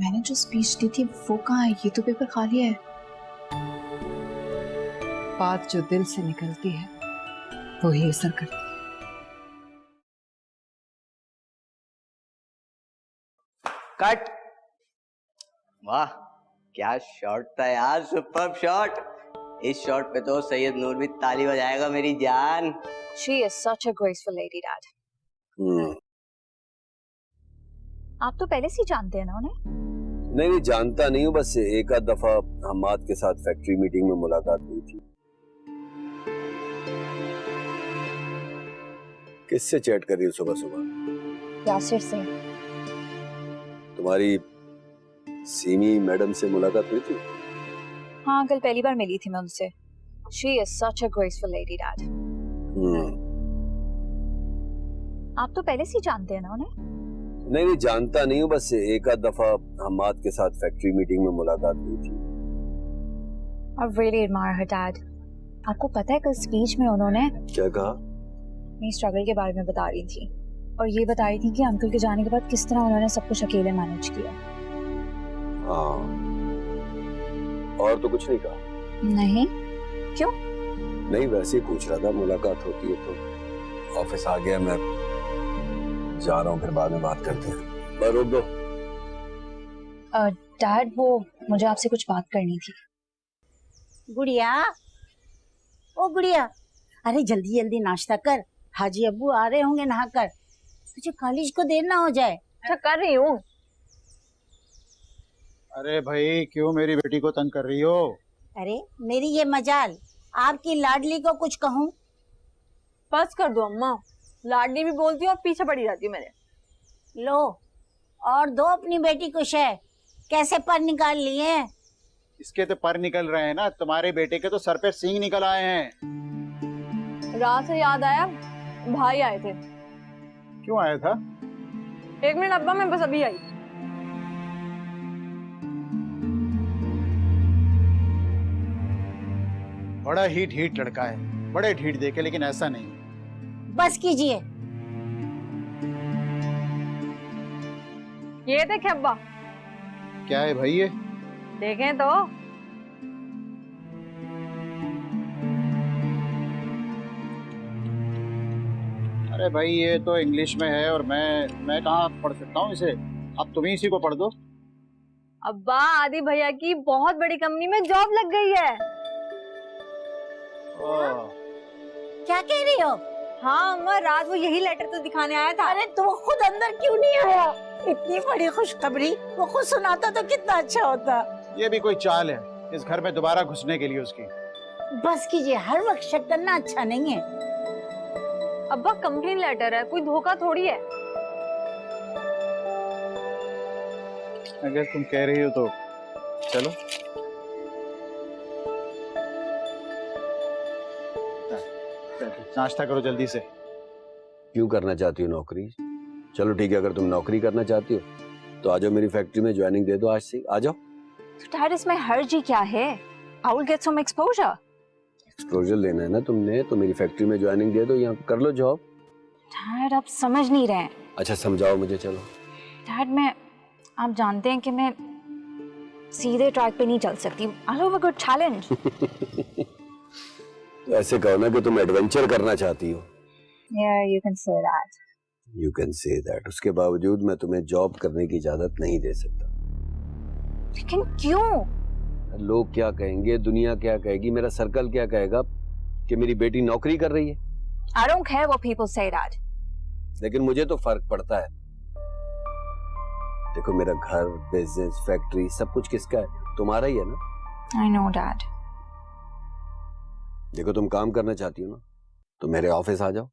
मैंने जो स्पीच दी थी वो कहाँ है? ये तो पेपर खाली है। बात जो दिल से निकलती है वो ही असर करती है। कट। वाह क्या शॉट था यार, सुपर्ब शॉट। इस शॉट पे तो सैयद नूर भी ताली बजाएगा मेरी जान। She is such a graceful lady, Dad. आप तो पहले से ही जानते हैं ना उन्हें? नहीं जानता नहीं हूँ, बस एक आध दफा हम्माद के साथ फैक्ट्री मीटिंग में मुलाकात हुई थी। किससे चैट कर रही हो सुबह सुबह? यासिर से। तुम्हारी सीमी मैडम से मुलाकात हुई थी? हाँ, कल पहली बार मिली थी मैं उनसे। She is such a graceful lady, Dad. आप तो पहले से ही जानते हैं ना उन्हें? नहीं जानता नहीं हूँ, बस एक आध दफा हम्माद के साथ फैक्ट्री मीटिंग में मुलाकात हुई थी। I really admire her, Dad. आपको पता है कल स्पीच में उन्होंने क्या कहा? अपनी स्ट्रगल के बारे में बता रही थी और ये बता रही थी कि अंकल के जाने के बाद किस तरह उन्होंने सब कुछ अकेले मैनेज किया। हाँ, और तो कुछ नहीं कहा? नहीं, क्यों? नहीं वैसे ही पूछ रहा था, मुलाकात होती है तो। ऑफिस आ गया, मैं जा रहा हूँ, फिर बाद में बात करते हैं। पर रुक दो। डैड वो मुझे आपसे कुछ बात करनी थी। गुड़िया, ओ गुड़िया, अरे जल्दी जल्दी नाश्ता कर, हाजी अब्बू आ रहे होंगे नहाकर, तुझे कॉलेज को देर ना हो जाए। अच्छा कर रही हूँ। अरे भाई क्यों मेरी बेटी को तंग कर रही हो? अरे मेरी ये मजाल, आपकी लाडली को कुछ कहूँ? बस कर दो अम्मा, लाडली भी बोलती हूँ और पीछे पड़ी रहती हूँ मेरे। लो और दो अपनी बेटी को शय, कैसे पर निकाल लिए हैं? इसके तो पर निकल रहे हैं ना, तुम्हारे बेटे के तो सर पे सींग निकल आए हैं। रात से याद आया, भाई आए थे। क्यों आया था? 1 मिनट अब्बा, मैं बस अभी आई। बड़ा हीट लड़का है, बड़े ढीठ देखे, लेकिन ऐसा नहीं। बस कीजिए। ये देखे अब्बा। क्या है भाई ये? देखें तो। अरे भाई ये तो इंग्लिश में है और मैं कहाँ पढ़ सकता हूँ इसे? अब तुम ही इसी को पढ़ दो। अब्बा आदि भैया की बहुत बड़ी कंपनी में जॉब लग गई है। क्या कह रही हो? हाँ अम्मा, रात वो यही लेटर तो दिखाने आया था। अरे तो वो खुद अंदर क्यों नहीं आया? इतनी बड़ी खुशखबरी वो खुद सुनाता तो कितना अच्छा होता। ये भी कोई चाल है इस घर में दोबारा घुसने के लिए उसकी? बस कीजिए, हर वक्त शक करना अच्छा नहीं है। अब्बा कंप्लेन लेटर है, कोई धोखा थोड़ी है। अगर तुम कह रही हो तो चलो। नाश्ता करो जल्दी से। क्यों करना चाहती हो नौकरी? चलो ठीक है, अगर तुम नौकरी करना चाहती हो तो आ जाओ, मेरी फैक्ट्री में ज्वाइनिंग दे दो आज से, आ जाओ। डैड इसमें हर्ज ही क्या है? I will get some exposure. Exposure लेना है ना तुमने, तो मेरी फैक्ट्री में ज्वाइनिंग दे दो, यहाँ कर लो जॉब। डैड आप समझ नहीं रहे हैं। अच्छा समझाओ मुझे, चलो। डैड आप जानते हैं कि मैं सीधे ट्रैक पे नहीं चल सकती। I love a good challenge. तो ऐसे कहो ना कि तुम एडवेंचर करना चाहती हो। Yeah, you can say that. You can say that. उसके बावजूद मैं तुम्हें जॉब करने की इजाजत नहीं दे सकता। लेकिन क्यों? लोग क्या कहेंगे, दुनिया क्या कहेगी, मेरा सर्कल क्या कहेगा कि मेरी बेटी नौकरी कर रही है। I don't care what people say, Dad. लेकिन मुझे तो फर्क पड़ता है। देखो मेरा घर, बिजनेस, फैक्ट्री सब कुछ किसका है? तुम्हारा ही है ना। I know, Dad. देखो तुम काम करना चाहती हो ना तो मेरे ऑफिस आ जाओ,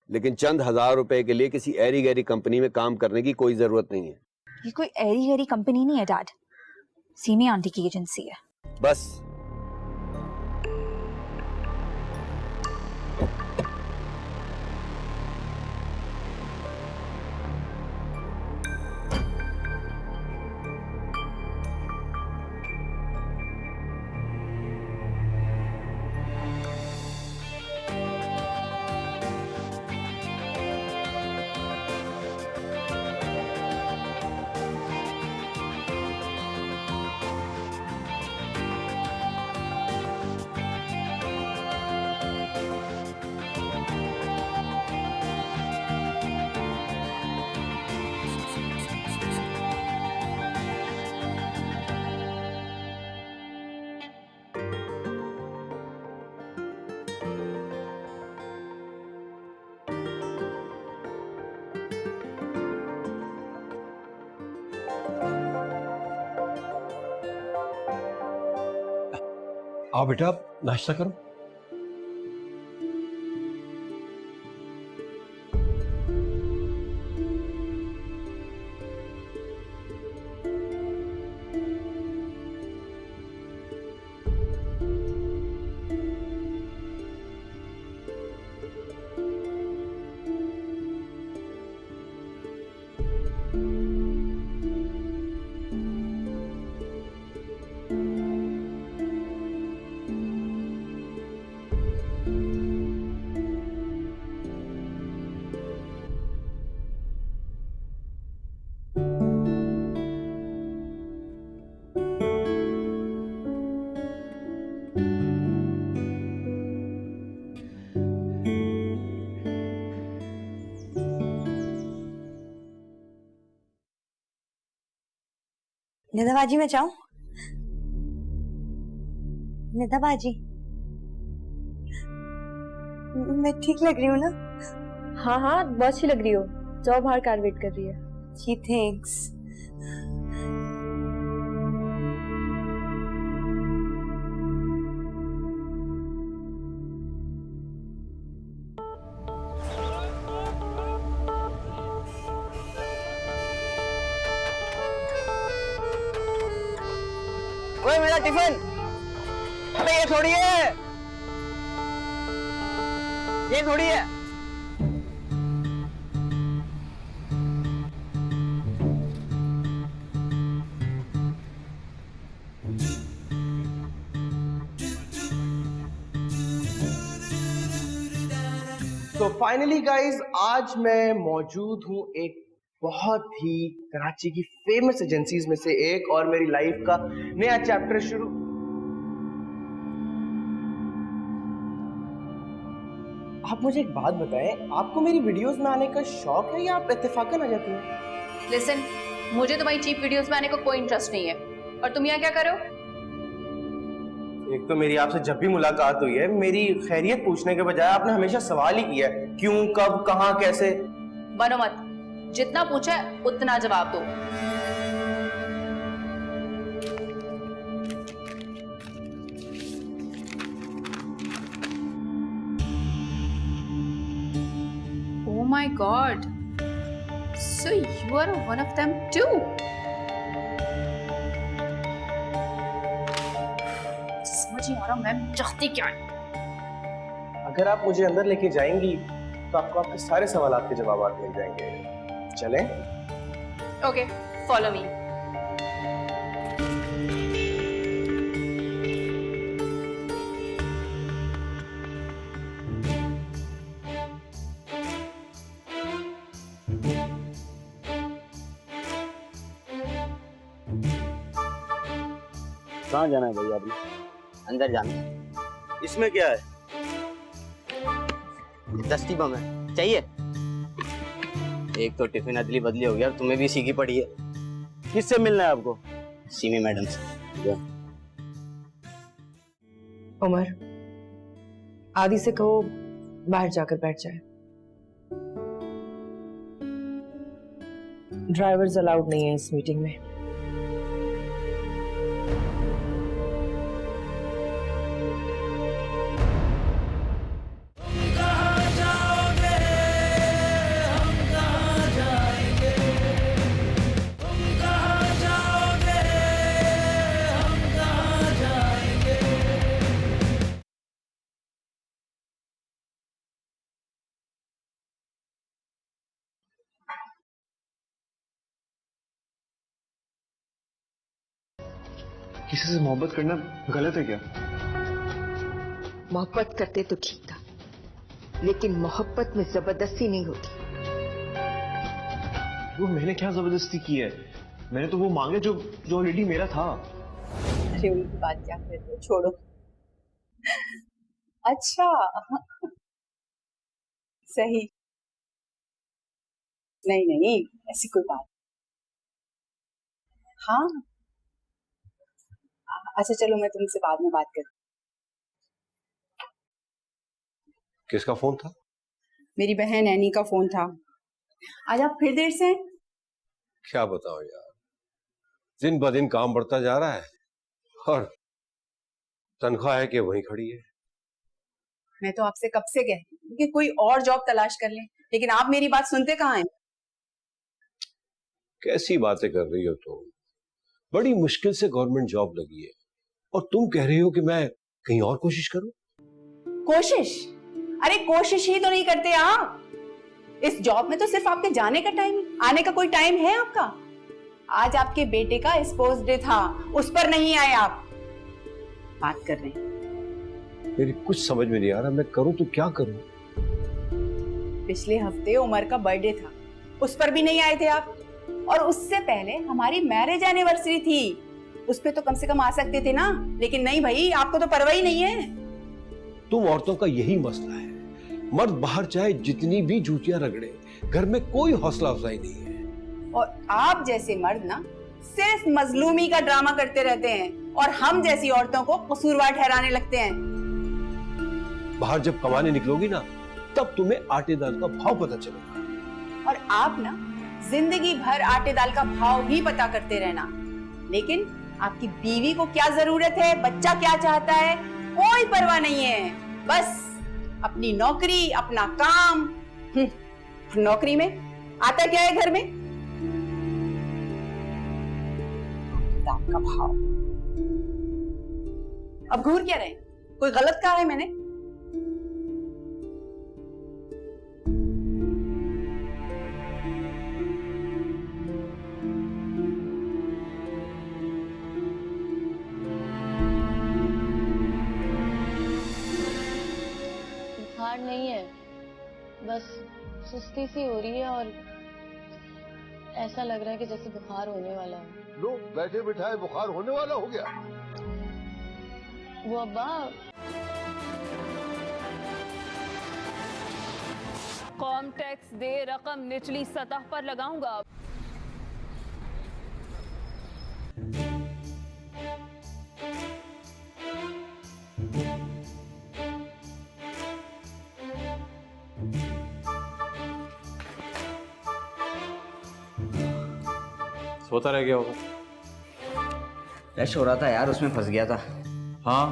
लेकिन चंद हजार रुपए के लिए किसी ऐरी गैरी कंपनी में काम करने की कोई जरूरत नहीं है। ये कोई ऐरी गैरी कंपनी नहीं है डैड, सीमी आंटी की एजेंसी है। बस आओ बेटा, नाश्ता करो। निधा बाजी, मैं चाहूं? निधा बाजी, मैं ठीक लग रही हूँ ना? हाँ हाँ, बहुत अच्छी लग रही हो। जाओ, बाहर कार वेट कर रही है। जी थैंक्स। ओए मेरा टिफिन, अबे ये थोड़ी है, ये थोड़ी है। तो फाइनली गाइज, आज मैं मौजूद हूँ एक बहुत ही कराची की फेमस एजेंसीज में से एक, और मेरी लाइफ का नया चैप्टर शुरू। आप मुझे एक बात बताएं, आपको मेरी वीडियोस में आने का शौक है या आप इत्तेफाकन आ जाती हैं? लिसन, मुझे तुम्हारी चीप वीडियोस में आने का कोई इंटरेस्ट नहीं है। और तुम यहाँ क्या कर रहे हो? एक तो मेरी आपसे जब भी मुलाकात हुई है, मेरी खैरियत पूछने के बजाय आपने हमेशा सवाल ही किया है, क्यों, कब, कहाँ, कैसे। बनो मत, जितना पूछा है उतना जवाब दो। Oh my God, so you are one of them too. समझ नहीं आ रहा मैं चाहती क्या है। अगर आप मुझे अंदर लेके जाएंगी तो आपको आपके सारे सवालों के जवाब मिल जाएंगे। चलें? Okay, follow me. कहाँ जाना है भैया आपने? अंदर जाना। इसमें क्या है? दस्ती बम है, चाहिए? एक तो टिफिन अदली बदली हो गया, तुम्हें भी सीखी पड़ी है। किससे मिलना है आपको? सीमी मैडम से। उमर, आदि से कहो बाहर जाकर बैठ जाए। ड्राइवर्स अलाउड नहीं है इस मीटिंग में। किसी से मोहब्बत करना गलत है क्या? मोहब्बत करते तो ठीक था, लेकिन मोहब्बत में जबरदस्ती नहीं होती। वो मैंने क्या जबरदस्ती की है? मैंने तो वो मांगे जो ऑलरेडी मेरा था। अरे उनकी बात क्या कर रहे हो, छोड़ो। अच्छा, सही। नहीं नहीं, ऐसी कोई बात। हाँ, अच्छा चलो, मैं तुमसे बाद में बात करती। किसका फोन था? मेरी बहन एनी का फोन था। आज आप फिर देर से? क्या बताओ यार, दिन ब दिन काम बढ़ता जा रहा है और तनख्वाह है कि वहीं खड़ी है। मैं तो आपसे कब से कह रही हूं कि कोई और जॉब तलाश कर लें, लेकिन आप मेरी बात सुनते कहाँ हैं? कैसी बातें कर रही हो तुम? बड़ी मुश्किल से गवर्नमेंट जॉब लगी है और तुम कह रही हो कि मैं कहीं और कोशिश करूं? कोशिश? अरे कोशिश ही तो नहीं करते आप। इस जॉब में तो सिर्फ आपके जाने का टाइम, आने का कोई टाइम है आपका? आज आपके बेटे का स्पोर्ट्स डे था, उस पर नहीं आए आप। बात कर रहे हैं। मेरी कुछ समझ में नहीं आ रहा, मैं करूं तो क्या करूं? पिछले हफ्ते उमर का बर्थडे था, उस पर भी नहीं आए थे आप। और उससे पहले हमारी मैरिज एनिवर्सरी थी, उस पे तो कम से कम आ सकते थे ना। लेकिन नहीं भाई, आपको तो परवाह ही नहीं है। तुम औरतों का यही मसला है, मर्द बाहर चाहे जितनी भी जूतियां रगड़े, घर में कोई हौसला अफजाई नहीं है। और आप जैसे मर्द ना सिर्फ मजलूमी का ड्रामा करते रहते हैं और हम जैसी औरतों को कसूरवार ठहराने लगते हैं। बाहर जब कमाने निकलोगी ना, तब तुम्हें आटे दाल का भाव पता चलेगा। और आप ना जिंदगी भर आटे दाल का भाव ही पता करते रहना, लेकिन आपकी बीवी को क्या जरूरत है, बच्चा क्या चाहता है, कोई परवाह नहीं है। बस अपनी नौकरी, अपना काम। नौकरी में आता क्या है घर में? दाल का भाव। अब घूर क्या रहे? कोई गलत कहा है मैंने? बुखार नहीं है, बस सुस्ती सी हो रही है और ऐसा लग रहा है कि जैसे बुखार होने वाला हो। लो बैठे बिठाए बुखार होने वाला हो गया। वो अब्बा, कॉम टैक्स दे रकम निचली सतह पर लगाऊंगा। सोता रह गया होगा। रश हो रहा था यार, उसमें फंस गया था। हाँ,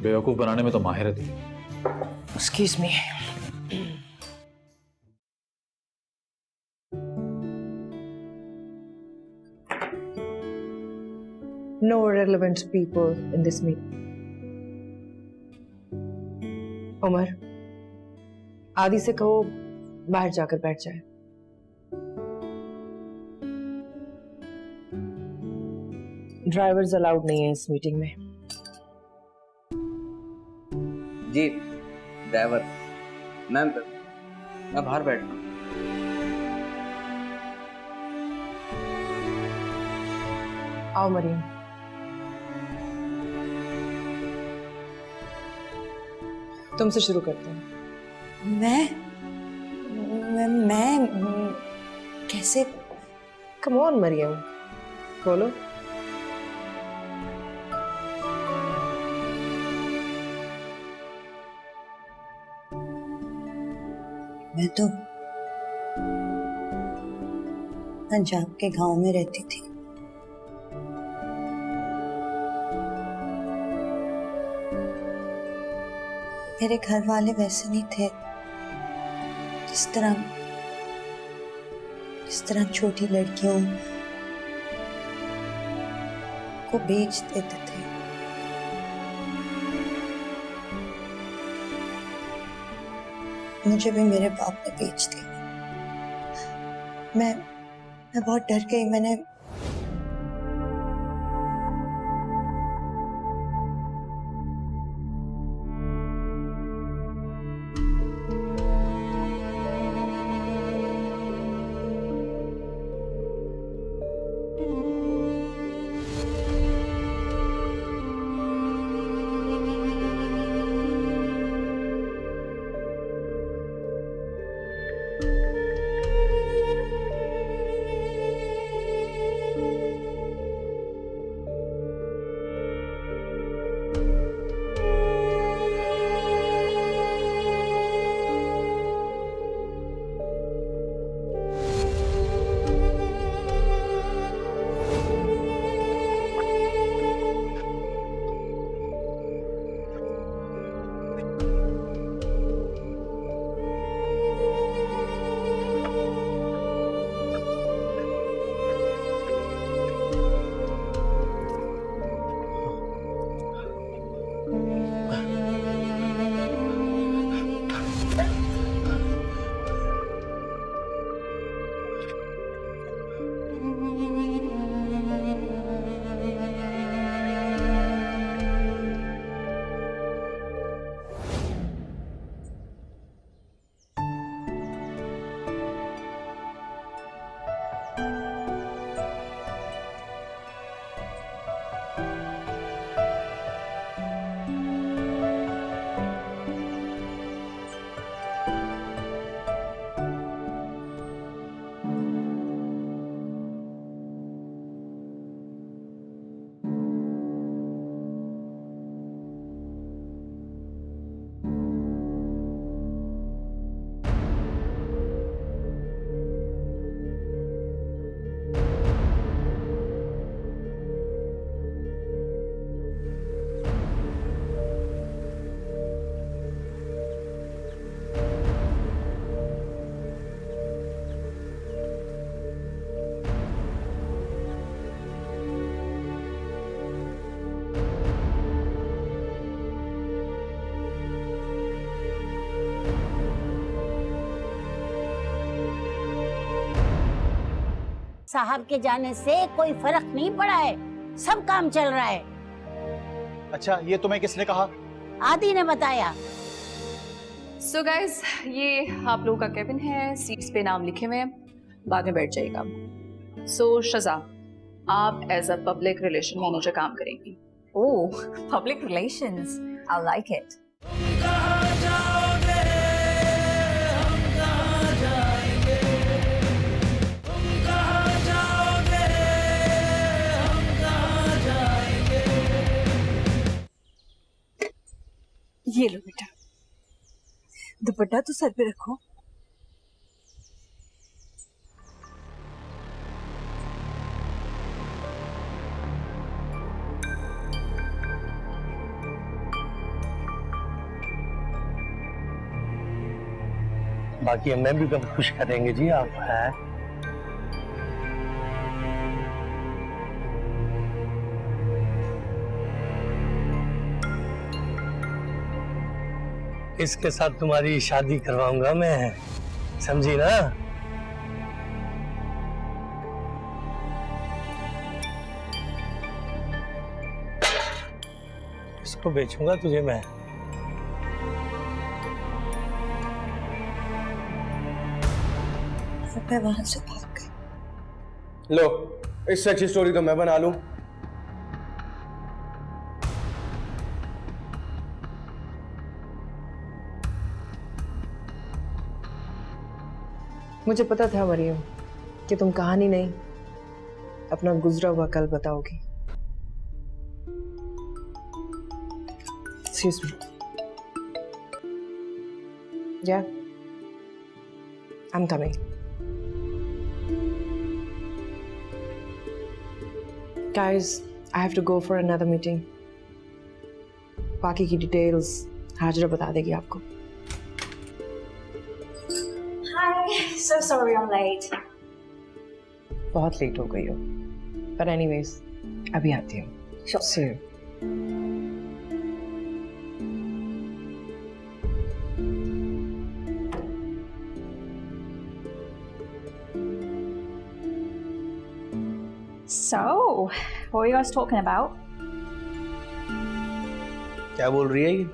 बेवकूफ बनाने में तो माहिर है तू। Excuse me. No relevant people in this meeting. Umar, आदि से कहो बाहर जाकर बैठ जाए। ड्राइवर्स अलाउड नहीं है इस मीटिंग में। जी ड्राइवर, मैं बाहर बैठ रहा हूँ। आओ मरियम। तुमसे शुरू करते हैं। मैं कैसे? कम ऑन मरियम, बोलो। मैं तो पंजाब के गांव में रहती थी। मेरे घर वाले वैसे नहीं थे जिस तरह छोटी लड़कियों को बेच देते थे। मुझे भी मेरे बाप ने बेच दिया। मैं बहुत डर गई। मैंने साहब के जाने से कोई फर्क नहीं पड़ा है, सब काम चल रहा है। अच्छा, ये तुम्हें किसने कहा? आदि ने बताया। सो गाइस, ये आप लोगों का केबिन है, सीट्स पे नाम लिखे हुए हैं, बाद में बैठ जाइएगा। सो शज़ा, आप as a public relation manager काम करेंगी। Oh, public relations, I like it. ये लो बेटा, दुपट्टा तो सर पे रखो। बाकी हमें भी कब खुश करेंगे जी आप है। इसके साथ तुम्हारी शादी करवाऊंगा मैं, समझी ना? इसको बेचूंगा तुझे मैं। मैं वहां से भाग गई। लो, इससे अच्छी स्टोरी तो मैं बना लूं। मुझे पता था मरियम कि तुम कहानी नहीं, अपना गुजरा हुआ कल बताओगी। Excuse me. Yeah, I'm coming. Guys, I have to go for another meeting. बाकी की डिटेल्स हाजिरा बता देगी आपको। Hi, so sorry I'm late. बहुत लेट हो गई हो, पर एनीवेज अभी आती हूँ। Sure. See you. So, what were you guys talking about? क्या बोल रही है ये?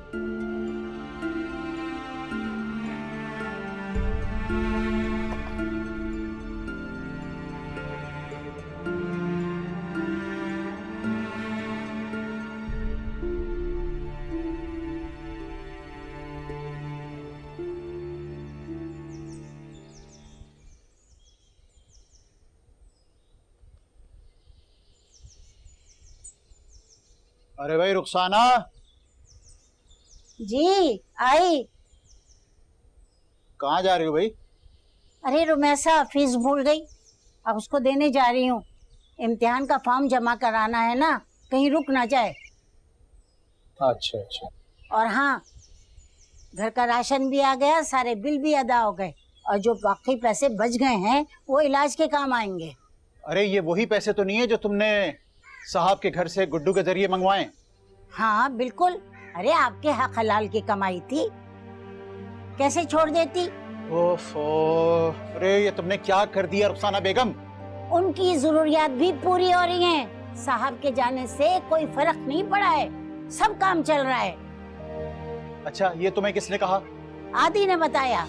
अरे भाई रुखसाना। जी आई। कहाँ जा रही हो भाई? अरे रुमैसा फीस भूल गई, अब उसको देने जा रही हूँ। इम्तिहान का फॉर्म जमा कराना है ना, कहीं रुक ना जाए। अच्छा अच्छा। और हाँ, घर का राशन भी आ गया, सारे बिल भी अदा हो गए, और जो बाकी पैसे बच गए हैं वो इलाज के काम आएंगे। अरे ये वही पैसे तो नहीं है जो तुमने साहब के घर से गुड्डू के जरिए मंगवाए? हाँ बिल्कुल। अरे आपके हक हलाल की कमाई थी, कैसे छोड़ देती। ओफो, अरे ये तुमने क्या कर दिया रुखसाना बेगम? उनकी जरूरियात भी पूरी हो रही हैं। साहब के जाने से कोई फर्क नहीं पड़ा है, सब काम चल रहा है। अच्छा, ये तुम्हें किसने कहा? आदि ने बताया।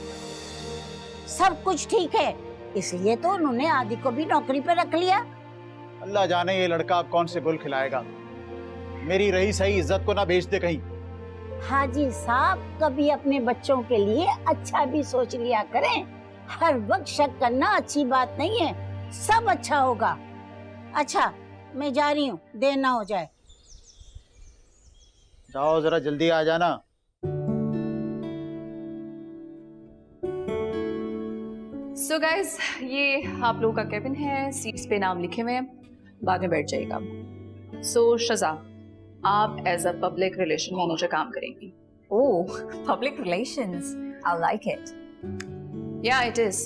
सब कुछ ठीक है, इसलिए तो उन्होंने आदि को भी नौकरी पे रख लिया। अल्लाह जाने ये लड़का अब कौन से गुल खिलाएगा। मेरी रही सही इज्जत को ना बेच दे कहीं। हाजी साहब कभी अपने बच्चों के लिए अच्छा भी सोच लिया करें, हर वक्त शक करना अच्छी बात नहीं है, सब अच्छा होगा। अच्छा मैं जा रही हूँ, देर ना हो जाए। जाओ जरा जल्दी आ जाना। सो गाइस, ये आप लोगों का केबिन है, सीट्स पे नाम लिखे हुए हैं, बाद में बैठ जाइएगा। सो शज़ा, आप as a public relation manager काम करेंगी। Oh, public relations, I like it. Yeah, it is.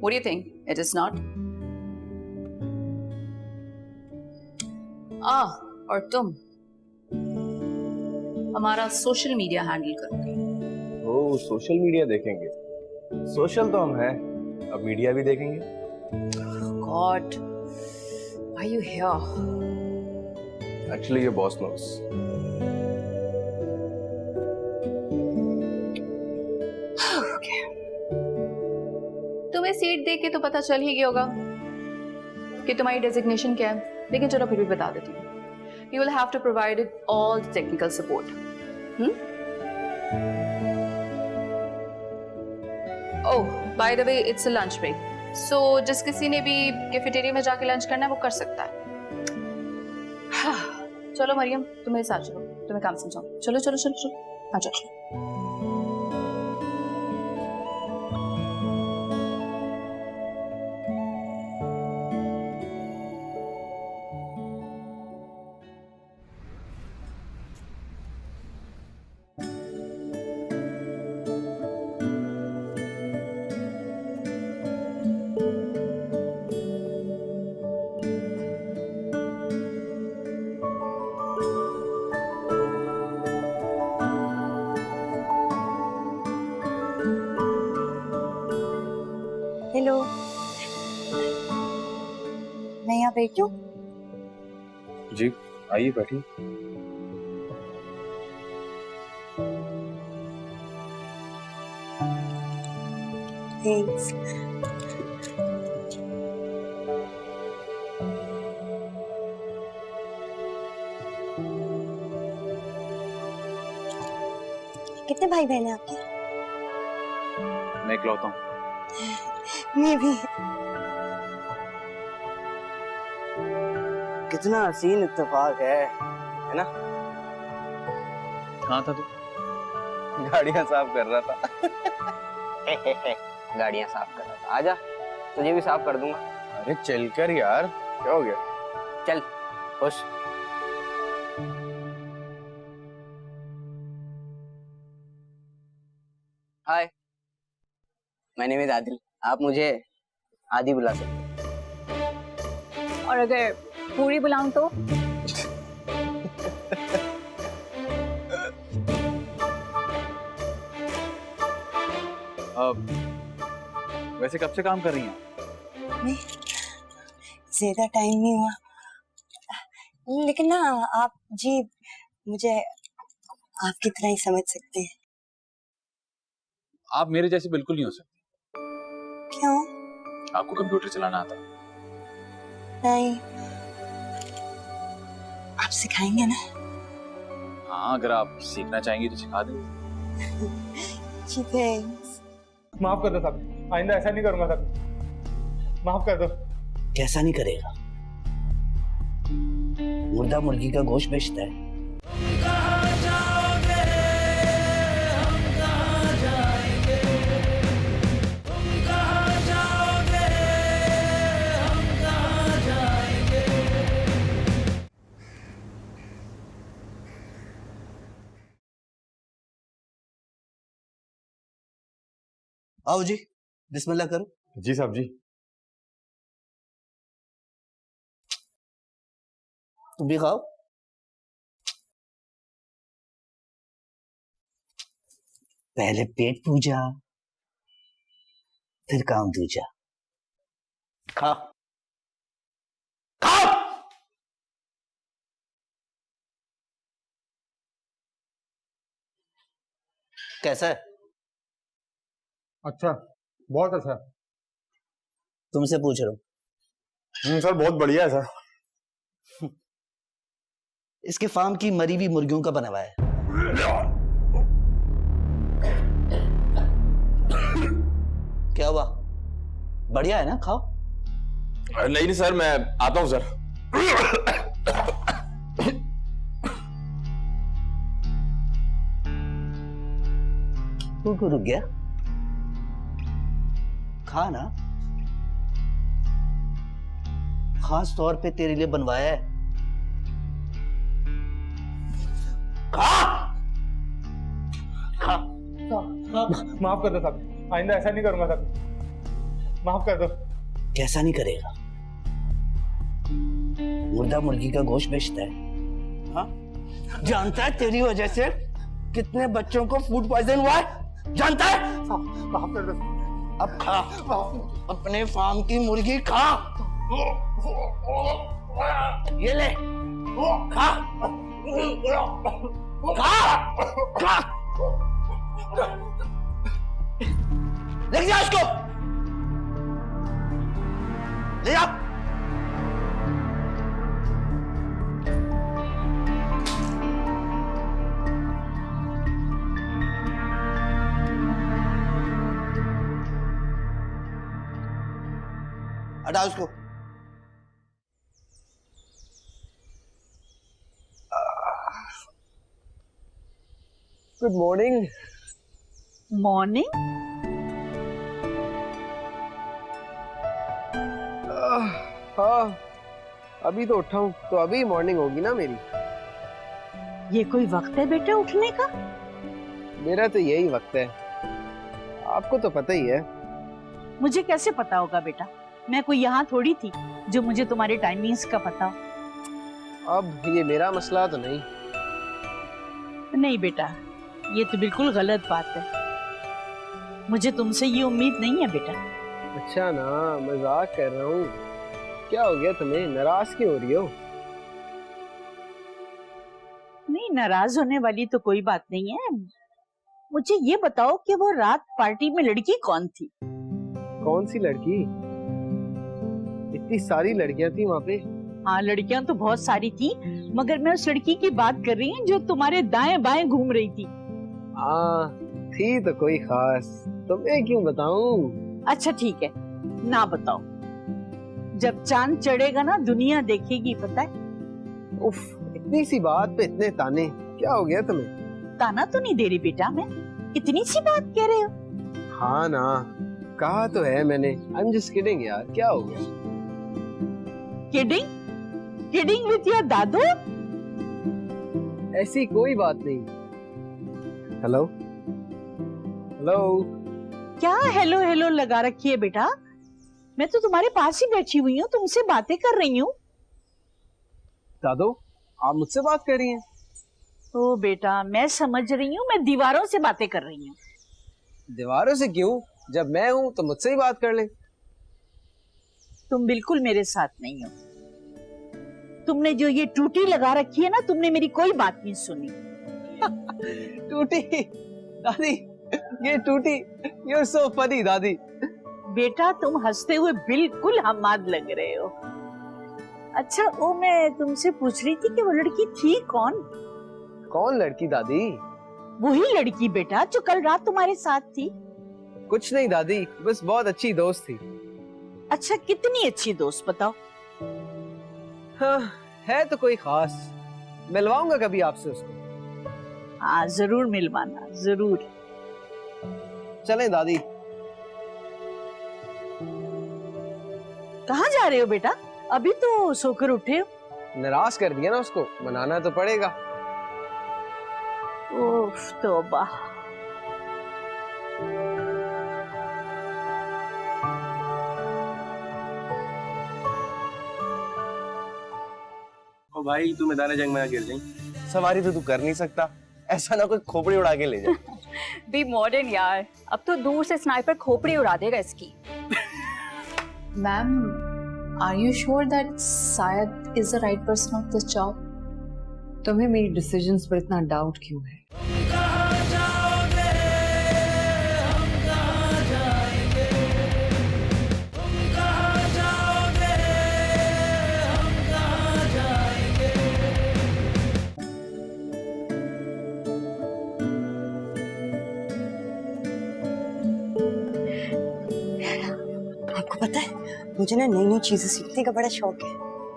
What do you think? It is not? और तुम हमारा सोशल मीडिया हैंडल करोगे। ओ, सोशल मीडिया देखेंगे? सोशल तो हम हैं, अब मीडिया भी देखेंगे। God, Why are you here? Actually, your boss knows. Okay. तुम्हें सीट देख के तो पता चल ही गया होगा कि तुम्हारी डेजिग्नेशन क्या है, लेकिन चलो फिर भी बता देती हूँ. You will have to provide it all the technical support. Oh, by the way, it's a lunch break. So जिस किसी ने भी कैफेटेरिया में जाके लंच करना है वो कर सकता है. चलो मरियम, तुम मेरे साथ चलो, तुम्हें काम समझाऊं. चलो चलो चलो चलो, आ जाओ. हेलो, मैं यहाँ बैठूं? जी आइए बैठिए. थैंक्स. कितने भाई बहन हैं आपके? मैं इकलौता हूँ. मैं भी. कितना हसीन इत्तेफाक है ना? कहाँ था तू? गाड़ियां साफ कर रहा था. गाड़ियां साफ कर रहा था. आजा, तुझे भी साफ कर दूंगा. अरे चल कर यार, क्या हो गया? चल, खुश. हाय, माय नेम इज आदिल. आप मुझे आदि बुला सकते हैं. और अगर पूरी बुलाऊं तो? वैसे कब से काम कर रही हैं? नहीं, ज्यादा टाइम नहीं हुआ, लेकिन ना आप जी मुझे आपकी तरह ही समझ सकते हैं. आप मेरे जैसे बिल्कुल नहीं हो सकती. क्यों? आपको कंप्यूटर चलाना आता? नहीं. आप सिखाएंगे ना? हाँ, अगर आप सीखना चाहेंगी तो सिखा देंगे. जी थैंक्स. माफ कर दो साहब, आइंदा ऐसा नहीं करूंगा साहब, माफ कर दो. कैसा नहीं करेगा? मुर्दा मुर्गी का गोश्त बेचता है. आओ जी, बिस्मिल्लाह करो. जी साहब जी. तुम भी खाओ. पहले पेट पूजा, फिर काम दूजा. खा खाओ. कैसा है? अच्छा, बहुत अच्छा. तुमसे पूछ रहा हूँ. सर बहुत बढ़िया है सर. इसके फार्म की मरी हुई मुर्गियों का बना हुआ है. क्या हुआ? बढ़िया है ना? खाओ. नहीं सर, मैं आता हूँ सर. तू क्यों रुक गया? खा ना. खास तौर पे तेरे लिए बनवाया है. खा खा. माफ कर दो साहब, आइंदा ऐसा नहीं करूंगा साहब, माफ कर दो. कैसा नहीं करेगा? मुर्दा मुर्गी का गोश्त बेचता है. हाँ? जानता है तेरी वजह से कितने बच्चों को फूड पॉइजन हुआ है? जानता है? माफ कर दो. अब खा. अपने फार्म की मुर्गी खा. ये ले खा खा खा ले जा उसको ले जा हटा उसको गुड मॉर्निंग। मॉर्निंग? हाँ, अभी तो उठा हूँ, तो अभी मॉर्निंग होगी ना मेरी। ये कोई वक्त है बेटा उठने का? मेरा तो यही वक्त है, आपको तो पता ही है। मुझे कैसे पता होगा बेटा? मैं कोई यहाँ थोड़ी थी जो मुझे तुम्हारे टाइमिंग्स का पता हो। अब ये मेरा मसला तो नहीं। नहीं बेटा, ये तो बिल्कुल गलत बात है। मुझे तुमसे ये उम्मीद नहीं है बेटा। अच्छा ना, मजाक कर रहा हूँ। क्या हो गया तुम्हें, नाराज क्यों हो रही हो? नहीं, नाराज होने वाली तो कोई बात नहीं है। मुझे ये बताओ कि वो रात पार्टी में लड़की कौन थी? कौन सी लड़की? इतनी सारी लड़कियां थी वहाँ पे। हाँ, लड़कियां तो बहुत सारी थी, मगर मैं उस लड़की की बात कर रही हूँ जो तुम्हारे दाएं बाएं घूम रही थी। हाँ, थी तो कोई खास, तुम्हें क्यों बताऊं? अच्छा ठीक है, ना बताओ। जब चांद चढ़ेगा ना दुनिया देखेगी, पता है? उफ, इतनी सी बात पे इतने ताने, क्या हो गया तुम्हें? ताना तो नहीं दे रही बेटा मैं, इतनी सी बात कह रहे हो? हाँ ना, कहा तो है मैंने। I'm just kidding यार, क्या हो गया? किडिंग? किडिंग विथ योर दादू? ऐसी कोई बात नहीं। Hello hello. क्या हेलो हेलो लगा रखी है बेटा? मैं तो तुम्हारे पास ही बैठी हुई हूँ, तुमसे बातें कर रही हूँ। दादू, आप मुझसे बात कर रही हैं? ओ बेटा, मैं समझ रही हूँ, मैं दीवारों से बातें कर रही हूँ। दीवारों से क्यों? जब मैं हूँ तो मुझसे ही बात कर ले। तुम बिल्कुल मेरे साथ नहीं हो। तुमने जो ये टूटी लगा रखी है ना, तुमने मेरी कोई बात नहीं सुनी। टूटी? दादी, ये टूटी? You're so funny दादी। बेटा, तुम हंसते हुए बिल्कुल हमाद लग रहे हो। अच्छा, वो मैं तुमसे पूछ रही थी कि वो लड़की थी कौन? कौन लड़की दादी? वही लड़की बेटा जो कल रात तुम्हारे साथ थी। कुछ नहीं दादी, बस बहुत अच्छी दोस्त थी। अच्छा, कितनी अच्छी दोस्त बताओ? हाँ, है तो कोई खास। मिलवाऊंगा कभी आपसे उसको। हाँ, जरूर मिलवाना, जरूर। चलें दादी। कहाँ जा रहे हो बेटा? अभी तो सोकर उठे हो। नाराज कर दिया ना उसको, मनाना तो पड़ेगा। उफ, तौबा। ओ भाई, तू मैदान जंग में ना गिर जाए। सवारी तो तू कर नहीं सकता, ऐसा ना कोई खोपड़ी उड़ा के ले जाए। बी मॉडर्न यार, अब तो दूर से स्नाइपर खोपड़ी उड़ा देगा इसकी। Ma'am, are you sure that Sayed is the right person of this job? तुम्हें मेरी डिसीजंस पर इतना डाउट क्यों है? आपको पता है, मुझे ना नई नई चीजें सीखने का बड़ा शौक है।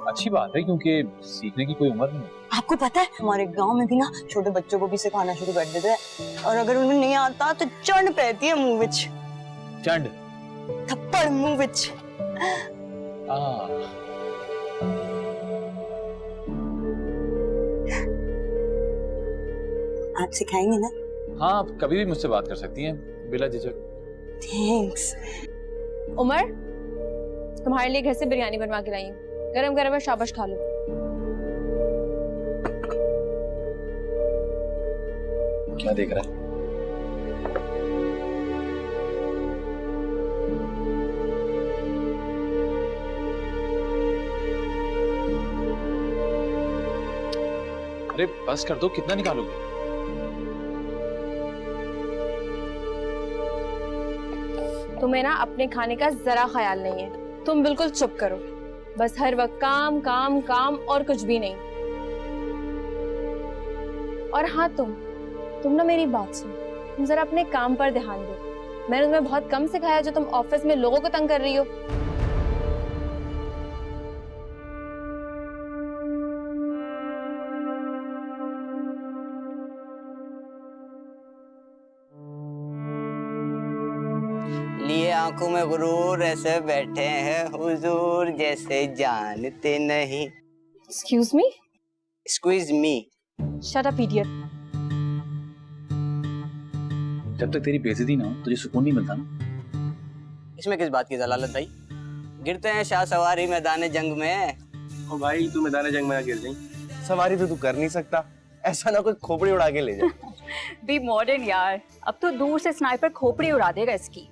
अच्छी बात है, क्योंकि सीखने की कोई उम्र नहीं है। आपको पता है, हमारे गांव में भी ना छोटे बच्चों को भी सिखाना शुरू कर देते हैं, और अगर उन्हें नहीं आता तो चंड पहती है मुंह विच। चंड? थप्पड़ मुंह विच। आप सिखाएंगे ना? हाँ, आप कभी भी मुझसे बात कर सकती हैं, बिला झिझक। थैंक्स। उमर, तुम्हारे लिए घर से बिरयानी बनवा के लाई हूँ, गरम गरम है, शाबाश खा लो। क्या देख रहा है? अरे बस कर दो, कितना निकालोगे? तुम्हें ना अपने खाने का जरा ख्याल नहीं है। तुम बिल्कुल चुप करो, बस हर वक्त काम काम काम और कुछ भी नहीं। और हाँ, तुम ना मेरी बात सुनो, तुम जरा अपने काम पर ध्यान दो। मैंने तुम्हें बहुत कम सिखाया जो तुम ऑफिस में लोगों को तंग कर रही हो। लिए आंखों में गुरूर ऐसे बैठे हैं हुजूर जैसे जानते नहीं। Excuse me? Squeeze me. Shut up, idiot. जब तक तेरी बेइज्जती ना हो तुझे सुकून नहीं मिलता ना। इसमें किस बात की जलालत भाई? गिरते हैं शाह सवारी मैदान जंग में। ओ भाई तू मैदान जंग में ना गिर जाई। सवारी तो तू कर नहीं सकता, ऐसा ना कोई खोपड़ी उड़ा के ले जाए। बी मॉडर्न यार, अब तो दूर से स्नाइपर खोपड़ी उड़ा देगा इसकी।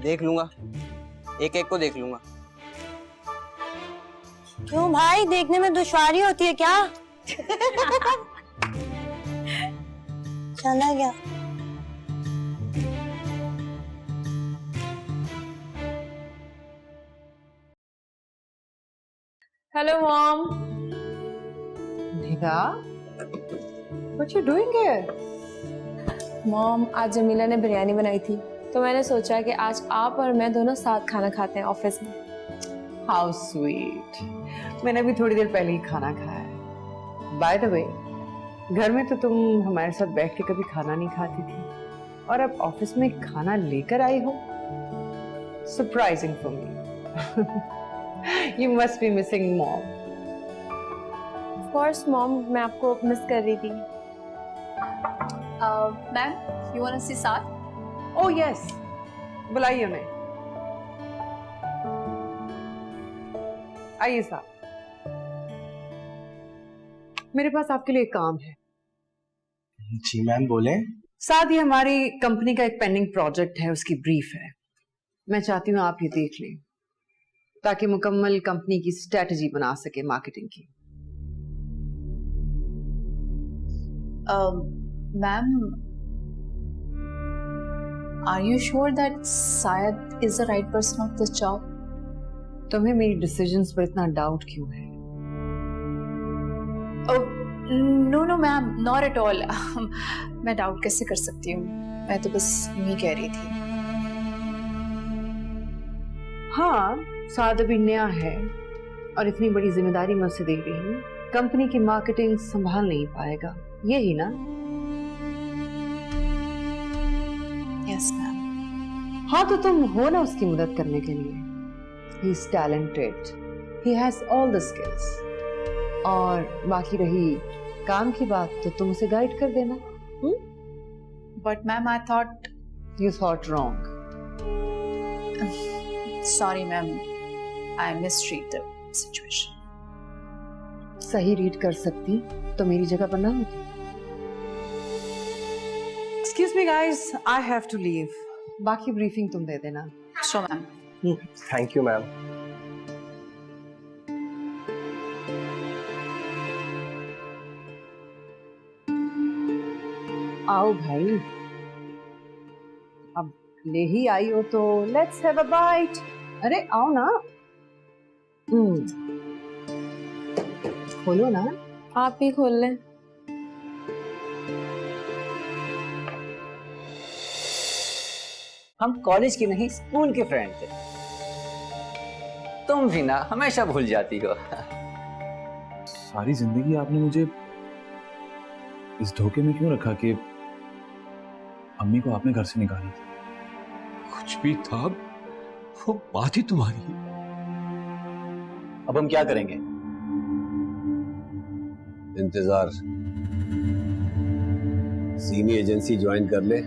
देख लूंगा, एक एक को देख लूंगा। क्यों भाई, देखने में दुश्वारी होती है क्या? चला गया। Hello, Mom. Nida, what you doing here? Mom, आज जमीला ने बिरयानी बनाई थी, तो मैंने सोचा कि आज आप और मैं दोनों साथ खाना खाते हैं ऑफिस में। How sweet. मैंने भी थोड़ी देर पहले ही खाना खाया है। By the way, घर में तो तुम हमारे साथ बैठ के कभी खाना नहीं खाती थी, और अब ऑफिस में खाना लेकर आई हो। Surprising for me. You must be missing mom. Of course, Mom, मैं आपको मिस कर रही थी। मैम, you wanna see साथ? Oh yes, बुलाइए उन्हें। आइए साहब, मेरे पास आपके लिए एक काम है। जी मैम बोले। साथ ही हमारी कंपनी का एक पेंडिंग प्रोजेक्ट है, उसकी ब्रीफ है। मैं चाहती हूँ आप ये देख लें ताकि मुकम्मल कंपनी की स्ट्रेटजी बना सके मार्केटिंग की। Ma'am, are you sure that Syed is the right person of this job? तुम्हें मेरी डिसीजंस पर इतना डाउट क्यों है? No, ma'am, not at all. मैं डाउट कैसे कर सकती हूँ? मैं तो बस यही कह रही थी। हाँ, साद अभी नया है और इतनी बड़ी जिम्मेदारी मैं उसे दे रही हूँ। कंपनी की मार्केटिंग संभाल नहीं पाएगा, यही ना? Yes ma'am. हाँ, तो तुम हो ना उसकी मदद करने के लिए। He is talented, he has all the skills. और बाकी रही काम की बात तो तुम उसे गाइड कर देना। But ma'am, I thought you thought wrong. Sorry ma'am, I misread the situation. सही रीड कर सकती तो मेरी जगह पर ना होती। Excuse me guys, I have to leave. बाकी ब्रीफिंग तुम दे देना। Sure ma'am. Thank you ma'am. आओ भाई, अब ले ही आई हो तो लेट्स हैव अ बाइट। अरे आओ ना। खोलो ना। आप ही खोल लें। हम कॉलेज की नहीं स्कूल के फ्रेंड थे। तुम भी ना हमेशा भूल जाती हो। सारी जिंदगी आपने मुझे इस धोखे में क्यों रखा कि अम्मी को आपने घर से निकाली थी? कुछ भी था, वो बात ही तुम्हारी। अब हम क्या करेंगे? इंतजार। सीमी एजेंसी ज्वाइन कर ले,